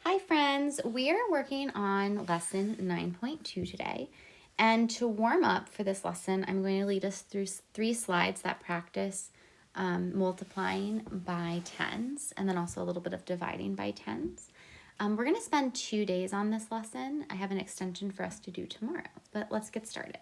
Hi friends, we are working on lesson 9.2 today. And to warm up for this lesson, I'm going to lead us through 3 slides that practice multiplying by tens and then also a little bit of dividing by tens. We're going to spend 2 days on this lesson. I have an extension for us to do tomorrow, but let's get started.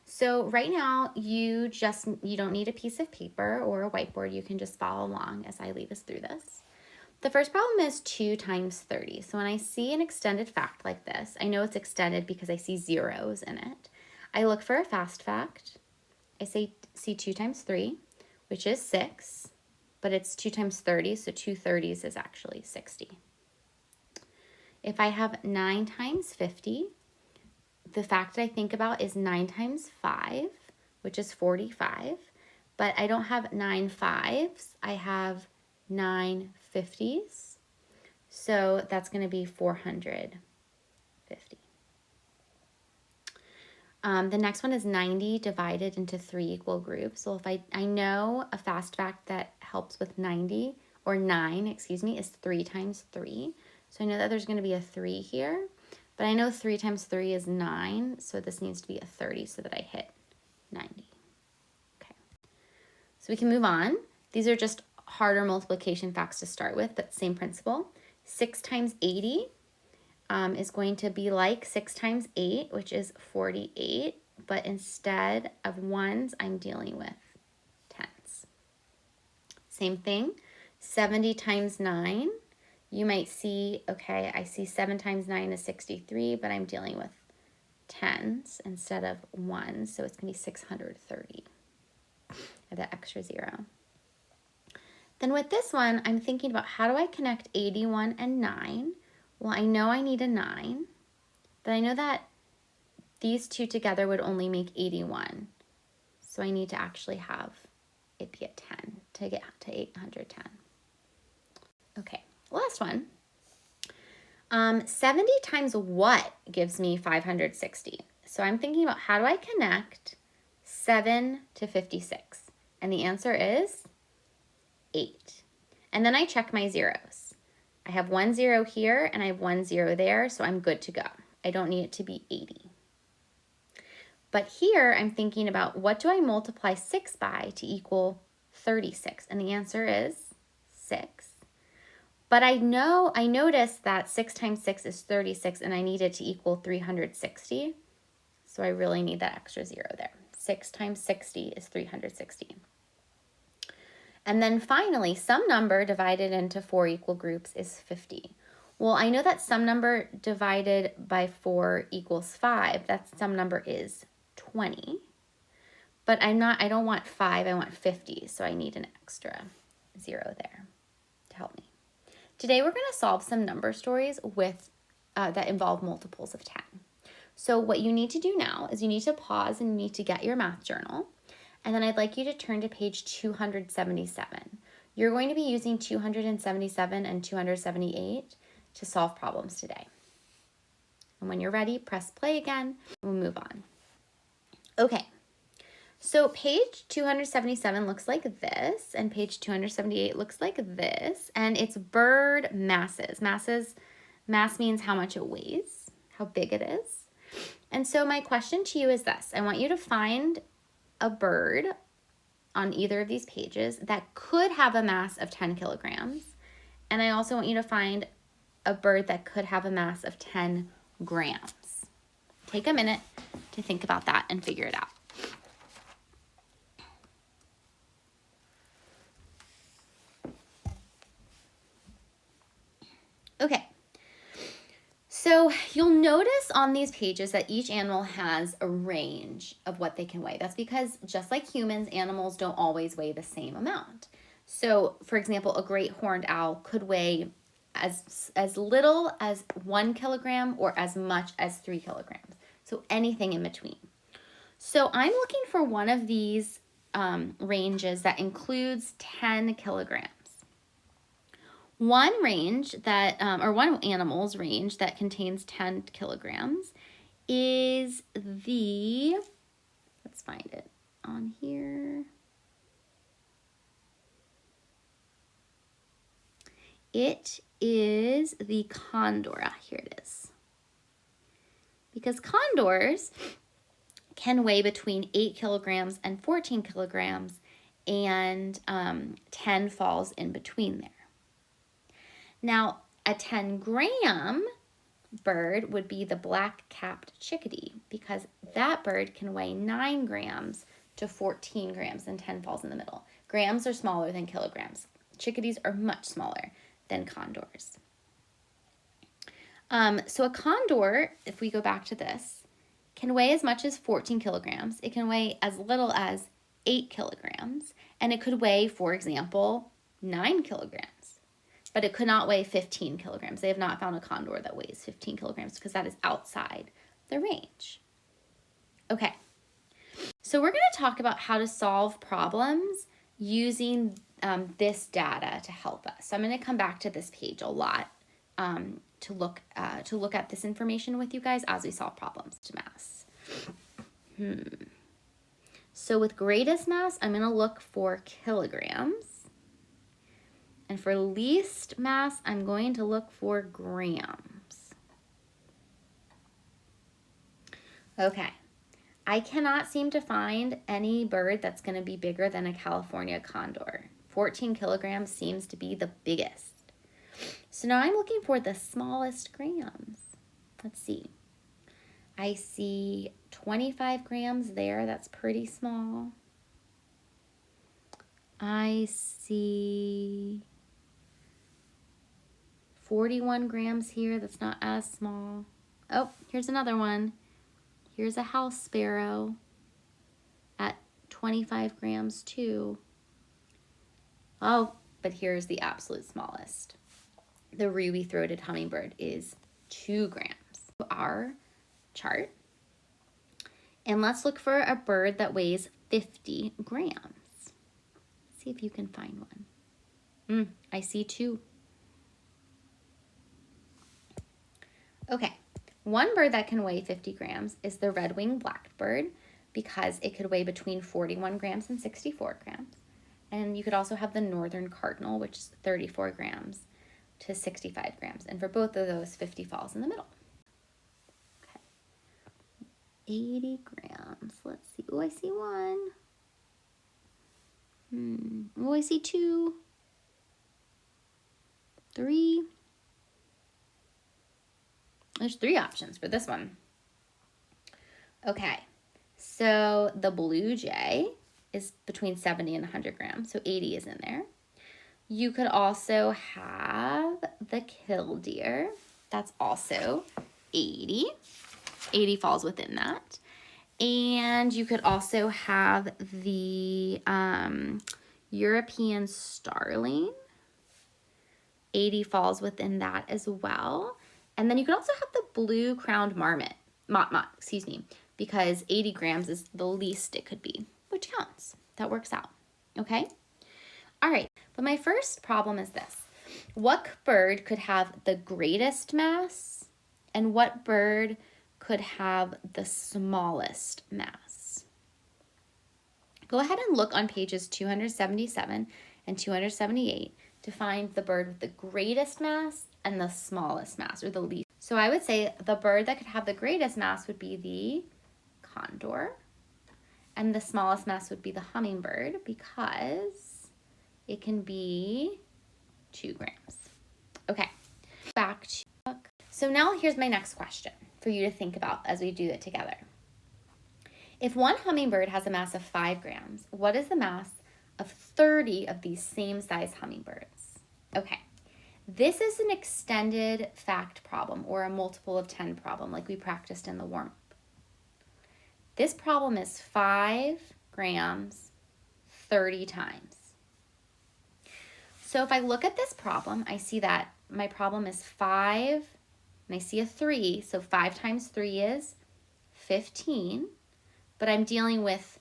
So right now you don't need a piece of paper or a whiteboard. You can just follow along as I lead us through this. The first problem is 2 times 30. So when I see an extended fact like this, I know it's extended because I see zeros in it. I look for a fast fact. I see 2 times 3, which is 6, but it's 2 times 30, so 2 30s is actually 60. If I have 9 times 50, the fact I think about is 9 times 5, which is 45, but I don't have 9 5s. I have 9 50s. So that's going to be 450. The next one is 90 divided into 3 equal groups. So if I know a fast fact that helps with 90, or 9, excuse me, is 3 times 3. So I know that there's going to be a 3 here, but I know 3 times 3 is 9, so this needs to be a 30 so that I hit 90. Okay, so we can move on. These are just harder multiplication facts to start with, but same principle. 6 times 80 is going to be like 6 times 8, which is 48, but instead of ones, I'm dealing with tens. Same thing, 70 times 9, you might see, okay, I see 7 times 9 is 63, but I'm dealing with tens instead of ones, so it's going to be 630. I have that extra 0. Then with this one, I'm thinking about how do I connect 81 and 9? Well, I know I need a 9, but I know that these two together would only make 81. So I need to actually have it be a 10 to get to 810. Okay, last one. 70 times what gives me 560? So I'm thinking about how do I connect 7 to 56? And the answer is 8. And then I check my zeros. I have 1 0 here and I have 1 0 there, so I'm good to go. I don't need it to be 80. But here I'm thinking about what do I multiply 6 by to equal 36? And the answer is 6. But I noticed that 6 times 6 is 36 and I need it to equal 360. So I really need that extra 0 there. 6 times 60 is 360. And then finally, some number divided into 4 equal groups is 50. Well, I know that some number divided by 4 equals 5. That some number is 20. But I don't want 5, I want 50. So I need an extra 0 there to help me. Today we're going to solve some number stories with that involve multiples of 10. So what you need to do now is you need to pause and you need to get your math journal. And then I'd like you to turn to page 277. You're going to be using 277 and 278 to solve problems today. And when you're ready, press play again, and we'll move on. Okay, so page 277 looks like this, and page 278 looks like this, and it's bird masses. Mass means how much it weighs, how big it is. And so my question to you is this. I want you to find a bird on either of these pages that could have a mass of 10 kilograms. And I also want you to find a bird that could have a mass of 10 grams. Take a minute to think about that and figure it out. Okay. So you'll notice on these pages that each animal has a range of what they can weigh. That's because just like humans, animals don't always weigh the same amount. So for example, a great horned owl could weigh as little as 1 kilogram or as much as 3 kilograms. So anything in between. So I'm looking for one of these ranges that includes 10 kilograms. One animal's range that contains 10 kilograms is let's find it on here, It is the condor. Here it is. Because condors can weigh between 8 kilograms and 14 kilograms, and 10 falls in between there. Now, a 10-gram bird would be the black-capped chickadee, because that bird can weigh 9 grams to 14 grams, and 10 falls in the middle. Grams are smaller than kilograms. Chickadees are much smaller than condors. So a condor, if we go back to this, can weigh as much as 14 kilograms. It can weigh as little as 8 kilograms, and it could weigh, for example, 9 kilograms. But it could not weigh 15 kilograms. They have not found a condor that weighs 15 kilograms because that is outside the range. Okay, so we're going to talk about how to solve problems using this data to help us. So I'm going to come back to this page a lot to look at this information with you guys as we solve problems to mass. So with greatest mass, I'm going to look for kilograms. And for least mass, I'm going to look for grams. Okay, I cannot seem to find any bird that's going to be bigger than a California condor. 14 kilograms seems to be the biggest. So now I'm looking for the smallest grams. Let's see. I see 25 grams there. That's pretty small. I see 41 grams here. That's not as small. Oh, here's another one. Here's a house sparrow at 25 grams too. Oh, but here's the absolute smallest. The ruby-throated hummingbird is 2 grams. Our chart. And let's look for a bird that weighs 50 grams. See if you can find one. I see 2. Okay, one bird that can weigh 50 grams is the red-winged blackbird, because it could weigh between 41 grams and 64 grams. And you could also have the northern cardinal, which is 34 grams to 65 grams. And for both of those, 50 falls in the middle. Okay, 80 grams. Let's see. Oh, I see 1. Oh, I see 2. 3. There's 3 options for this one. Okay, so the blue jay is between 70 and 100 grams, so 80 is in there. You could also have the killdeer. That's also 80. 80 falls within that. And you could also have the European starling. 80 falls within that as well. And then you could also have the blue-crowned mott, because 80 grams is the least it could be, which counts. That works out, okay? All right, but my first problem is this. What bird could have the greatest mass, and what bird could have the smallest mass? Go ahead and look on pages 277 and 278 to find the bird with the greatest mass and the smallest mass, or the least. So I would say the bird that could have the greatest mass would be the condor, and the smallest mass would be the hummingbird, because it can be 2 grams. Okay, back to book. So now here's my next question for you to think about as we do it together. If one hummingbird has a mass of 5 grams, what is the mass of 30 of these same size hummingbirds? Okay, this is an extended fact problem, or a multiple of 10 problem, like we practiced in the warm-up. This problem is 5 grams 30 times. So if I look at this problem, I see that my problem is 5, and I see a 3, so 5 times 3 is 15, but I'm dealing with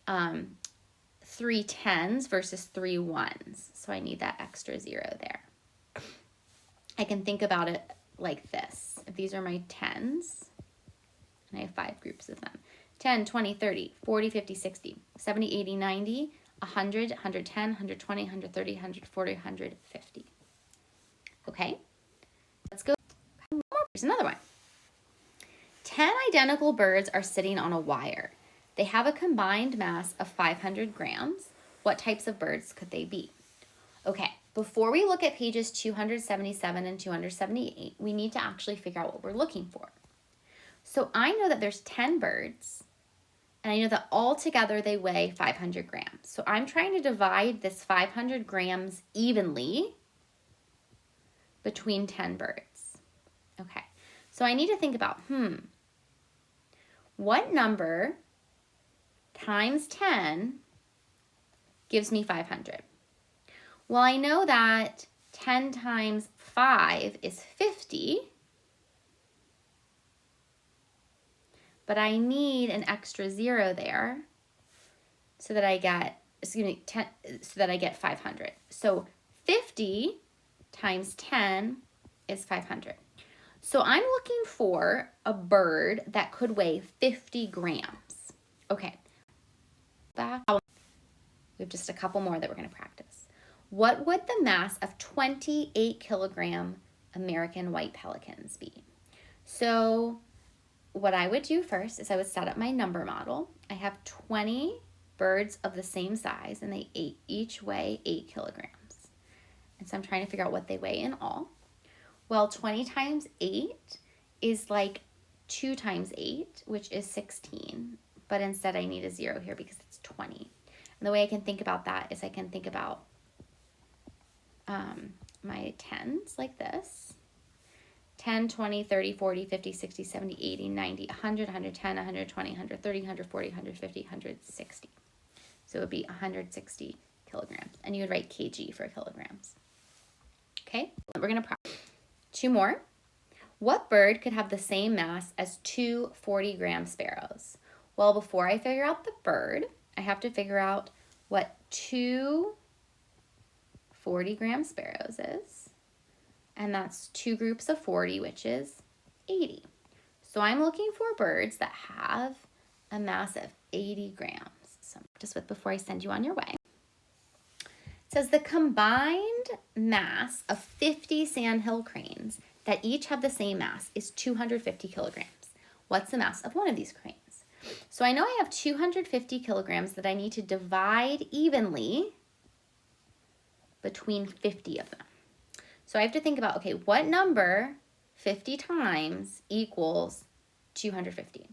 3 10s versus 3 1s, so I need that extra 0 there. I can think about it like this. If these are my 10s, and I have 5 groups of them, 10, 20, 30, 40, 50, 60, 70, 80, 90, 100, 110, 120, 130, 140, 150. Okay, let's go. Here's another one. 10 identical birds are sitting on a wire. They have a combined mass of 500 grams. What types of birds could they be? Okay, before we look at pages 277 and 278, we need to actually figure out what we're looking for. So I know that there's 10 birds, and I know that all together they weigh 500 grams. So I'm trying to divide this 500 grams evenly between 10 birds. Okay, so I need to think about, what number times 10 gives me 500? Well, I know that 10 times 5 is 50, but I need an extra 0 there so that I get, so that I get 500. So 50 times 10 is 500. So I'm looking for a bird that could weigh 50 grams. Okay, back. We have just a couple more that we're going to practice. What would the mass of 28 kilogram American white pelicans be? So what I would do first is I would set up my number model. I have 20 birds of the same size, and they each weigh 8 kilograms. And so I'm trying to figure out what they weigh in all. Well, 20 times 8 is like 2 times 8, which is 16. But instead I need a 0 here because it's 20. And the way I can think about that is I can think about my tens like this. 10, 20, 30, 40, 50, 60, 70, 80, 90, 100, 110, 120, 130, 140, 150, 160. So it would be 160 kilograms. And you would write kg for kilograms. Okay, we're going to practice 2 more. What bird could have the same mass as 2 40-gram sparrows? Well, before I figure out the bird, I have to figure out what 2 40-gram sparrows is. And that's 2 groups of 40, which is 80. So I'm looking for birds that have a mass of 80 grams. So just with before I send you on your way. It says the combined mass of 50 sandhill cranes that each have the same mass is 250 kilograms. What's the mass of one of these cranes? So I know I have 250 kilograms that I need to divide evenly between 50 of them. So I have to think about, okay, what number 50 times equals 250?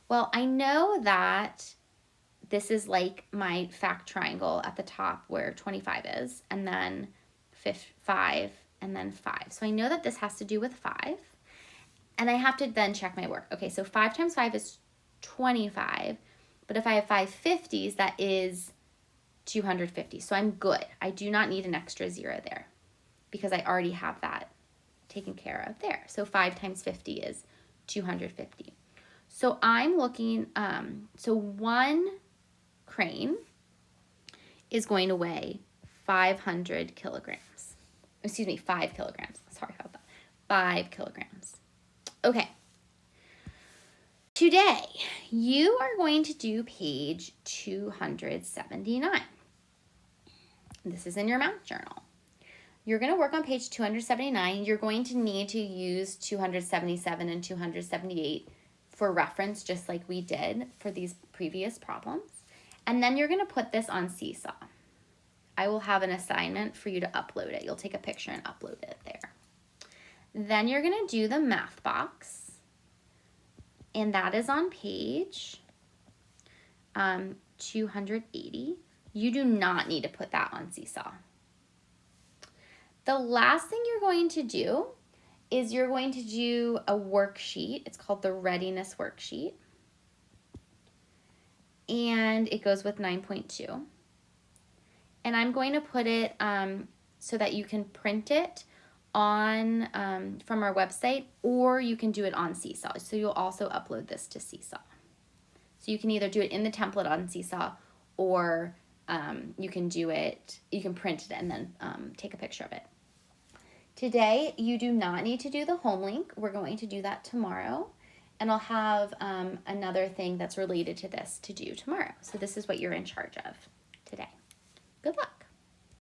Well, I know that this is like my fact triangle at the top where 25 is, and then 5, and then 5. So I know that this has to do with 5, and I have to then check my work. Okay, so 5 times 5 is 25, but if I have 5 50s, that is 250. So I'm good. I do not need an extra 0 there because I already have that taken care of there. So 5 times 50 is 250. So I'm looking, so one crane is going to weigh 500 kilograms. Excuse me, 5 kilograms. Sorry about that. 5 kilograms. Okay. Today, you are going to do page 279. This is in your math journal. You're going to work on page 279. You're going to need to use 277 and 278 for reference, just like we did for these previous problems. And then you're going to put this on Seesaw. I will have an assignment for you to upload it. You'll take a picture and upload it there. Then you're going to do the math box. And that is on page 280. You do not need to put that on Seesaw. The last thing you're going to do is you're going to do a worksheet. It's called the readiness worksheet. And it goes with 9.2. And I'm going to put it so that you can print it on from our website, or you can do it on Seesaw. So you'll also upload this to Seesaw. So you can either do it in the template on Seesaw, or you can print it and then take a picture of it. Today, you do not need to do the home link. We're going to do that tomorrow. And I'll have another thing that's related to this to do tomorrow. So this is what you're in charge of today. Good luck.